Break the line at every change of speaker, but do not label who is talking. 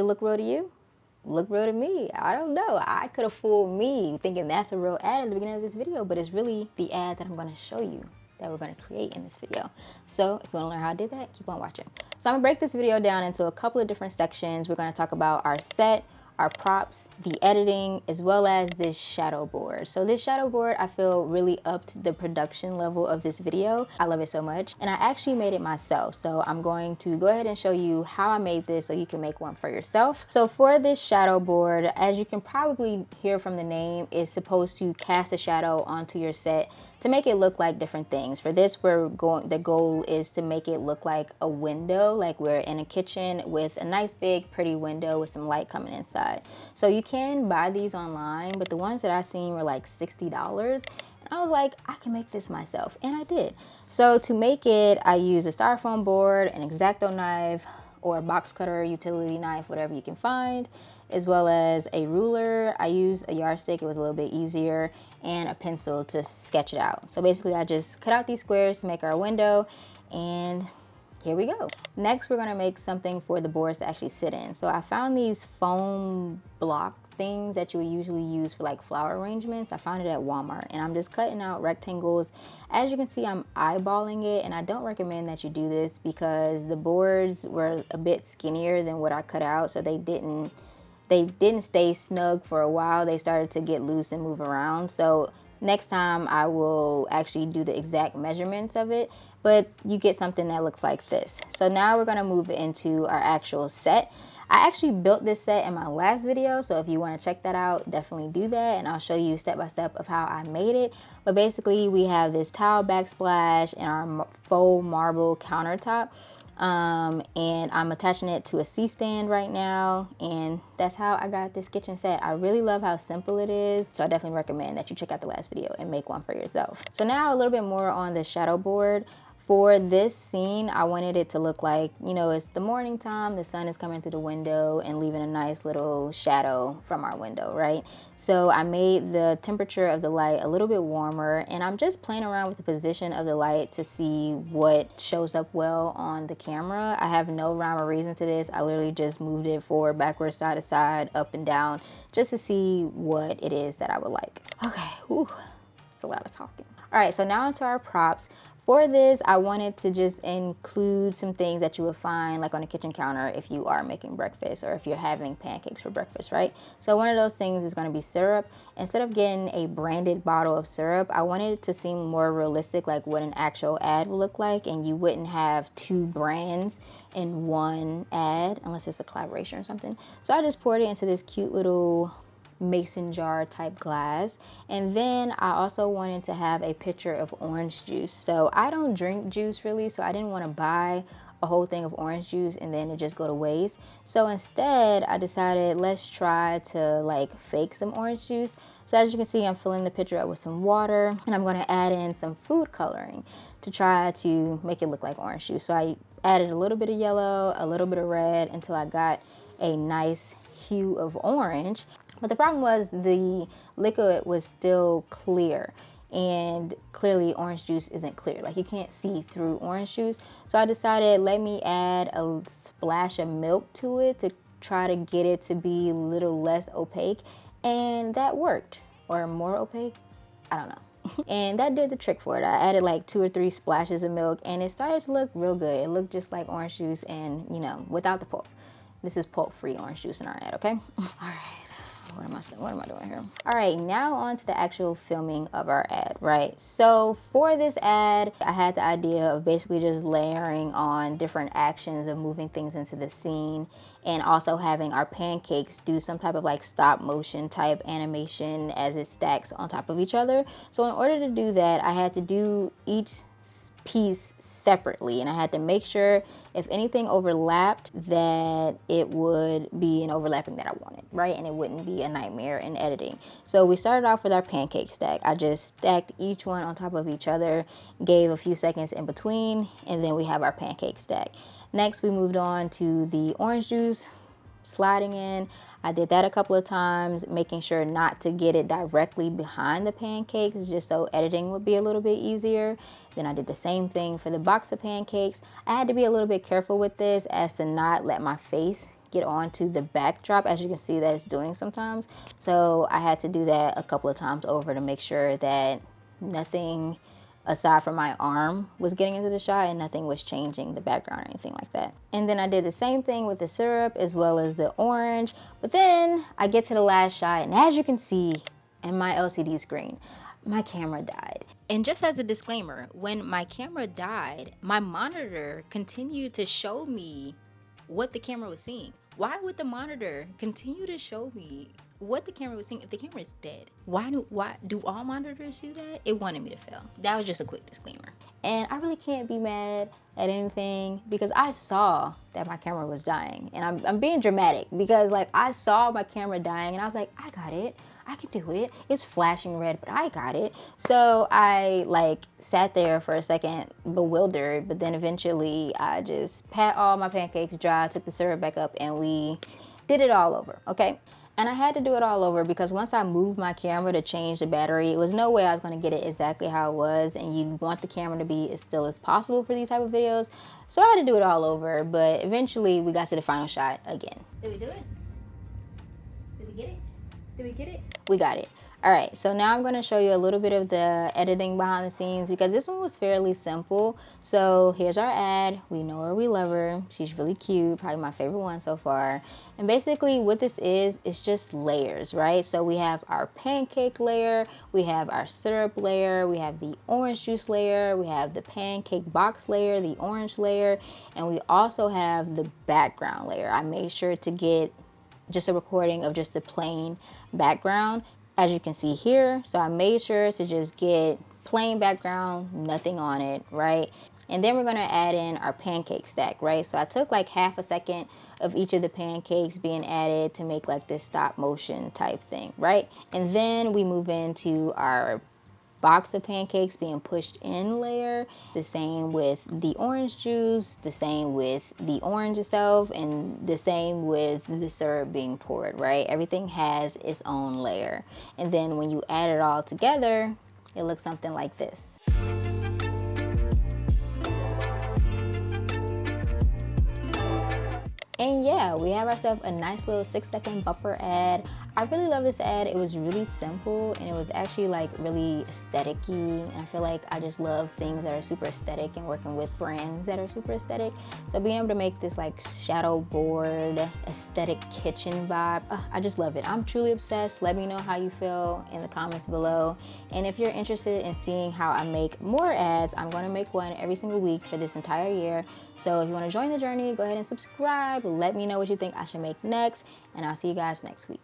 look real to you? Look real to me. I don't know. I could have fooled me thinking that's a real ad at the beginning of this video, but it's really the ad that I'm going to show you that we're going to create in this video. So if you want to learn how I did that, keep on watching. So I'm going to break this video down into a couple of different sections. We're going to talk about our set, our props, the editing, as well as this shadow board. So this shadow board, I feel really upped the production level of this video. I love it so much. And I actually made it myself. So I'm going to go ahead and show you how I made this so you can make one for yourself. So for this shadow board, as you can probably hear from the name, it's supposed to cast a shadow onto your set to make it look like different things. For this, the goal is to make it look like a window, like we're in a kitchen with a nice big pretty window with some light coming inside. So you can buy these online, but the ones that I seen were like $60. And I was like, I can make this myself, and I did. So to make it, I used a styrofoam board, an X-Acto knife, or a box cutter, utility knife, whatever you can find, as well as a ruler. I used a yardstick, it was a little bit easier, and a pencil to sketch it out. So basically I just cut out these squares to make our window, and here we go. Next, we're gonna make something for the boards to actually sit in. So I found these foam block things that you would usually use for like flower arrangements. I found it at Walmart, and I'm just cutting out rectangles. As you can see, I'm eyeballing it, and I don't recommend that you do this because the boards were a bit skinnier than what I cut out, so they didn't stay snug for a while. They started to get loose and move around. So next time I will actually do the exact measurements of it, but you get something that looks like this. So now we're gonna move into our actual set. I actually built this set in my last video, so if you want to check that out, definitely do that, and I'll show you step by step of how I made it. But basically, we have this tile backsplash and our faux marble countertop, and I'm attaching it to a C-stand right now, and that's how I got this kitchen set. I really love how simple it is, so I definitely recommend that you check out the last video and make one for yourself. So now a little bit more on the shadow board. For this scene, I wanted it to look like, you know, it's the morning time, the sun is coming through the window and leaving a nice little shadow from our window, right? So I made the temperature of the light a little bit warmer, and I'm just playing around with the position of the light to see what shows up well on the camera. I have no rhyme or reason to this. I literally just moved it forward, backwards, side to side, up and down, just to see what it is that I would like. Okay, whew, it's a lot of talking. All right, so now onto our props. For this, I wanted to just include some things that you would find like on a kitchen counter if you are making breakfast or if you're having pancakes for breakfast, right? So one of those things is going to be syrup. Instead of getting a branded bottle of syrup, I wanted it to seem more realistic, like what an actual ad would look like, and you wouldn't have two brands in one ad unless it's a collaboration or something. So I just poured it into this cute little mason jar type glass, and then I also wanted to have a picture of orange juice. So I don't drink juice really, so I didn't want to buy a whole thing of orange juice and then it just go to waste. So instead I decided, let's try to like fake some orange juice. So as you can see, I'm filling the picture up with some water, and I'm going to add in some food coloring to try to make it look like orange juice. So I added a little bit of yellow, a little bit of red, until I got a nice hue of orange. But the problem was the liquid was still clear, and clearly orange juice isn't clear. Like, you can't see through orange juice. So I decided, let me add a splash of milk to it to try to get it to be a little less opaque, and that worked. Or more opaque, I don't know. And that did the trick for it. I added like 2 or 3 splashes of milk, and it started to look real good. It looked just like orange juice, and you know, without the pulp. This is pulp-free orange juice in our ad, okay? All right. What am I doing here? All right, now on to the actual filming of our ad, right? So for this ad, I had the idea of basically just layering on different actions of moving things into the scene, and also having our pancakes do some type of like stop motion type animation as it stacks on top of each other. So in order to do that, I had to do each piece separately, and I had to make sure if anything overlapped that it would be an overlapping that I wanted, right? And it wouldn't be a nightmare in editing. So we started off with our pancake stack. I just stacked each one on top of each other, gave a few seconds in between, and then we have our pancake stack. Next, we moved on to the orange juice sliding in. I did that a couple of times, making sure not to get it directly behind the pancakes, just so editing would be a little bit easier. Then I did the same thing for the box of pancakes. I had to be a little bit careful with this as to not let my face get onto the backdrop, as you can see that it's doing sometimes. So I had to do that a couple of times over to make sure that nothing aside from my arm was getting into the shot and nothing was changing the background or anything like that. And then I did the same thing with the syrup as well as the orange. But then I get to the last shot, and as you can see in my LCD screen, my camera died. And just as a disclaimer, when my camera died, my monitor continued to show me what the camera was seeing. Why would the monitor continue to show me what the camera was seeing if the camera is dead? Why do all monitors do that? It wanted me to fail. That was just a quick disclaimer. And I really can't be mad at anything because I saw that my camera was dying. And I'm being dramatic because like I saw my camera dying and I was like, I got it. I can do it. It's flashing red, but I got it. So I like sat there for a second bewildered, but then eventually I just pat all my pancakes dry, took the syrup back up, and we did it all over, okay? And I had to do it all over because once I moved my camera to change the battery, it was no way I was going to get it exactly how it was, and you want the camera to be as still as possible for these type of videos. So I had to do it all over, but eventually we got to the final shot again. Did we do it? Did we get it? Did we get it? We got it. All right, so now I'm going to show you a little bit of the editing behind the scenes because this one was fairly simple. So here's our ad. We know her, we love her. She's really cute, probably my favorite one so far. And basically what this is, it's just layers, right? So we have our pancake layer, we have our syrup layer, we have the orange juice layer, we have the pancake box layer, the orange layer, and we also have the background layer. I made sure to get just a recording of just the plain background, as you can see here. So I made sure to just get plain background, nothing on it, right? And then we're gonna add in our pancake stack, right? So I took like half a second of each of the pancakes being added to make like this stop motion type thing, right? And then we move into our box of pancakes being pushed in layer, the same with the orange juice, the same with the orange itself, and the same with the syrup being poured, right? Everything has its own layer. And then when you add it all together, it looks something like this. And yeah, we have ourselves a nice little 6-second bumper ad. I really love this ad. It was really simple and it was actually like really aesthetic-y. And I feel like I just love things that are super aesthetic and working with brands that are super aesthetic. So being able to make this like shadow board aesthetic kitchen vibe, I just love it. I'm truly obsessed. Let me know how you feel in the comments below. And if you're interested in seeing how I make more ads, I'm going to make one every single week for this entire year. So if you want to join the journey, go ahead and subscribe. Let me know what you think I should make next, and I'll see you guys next week.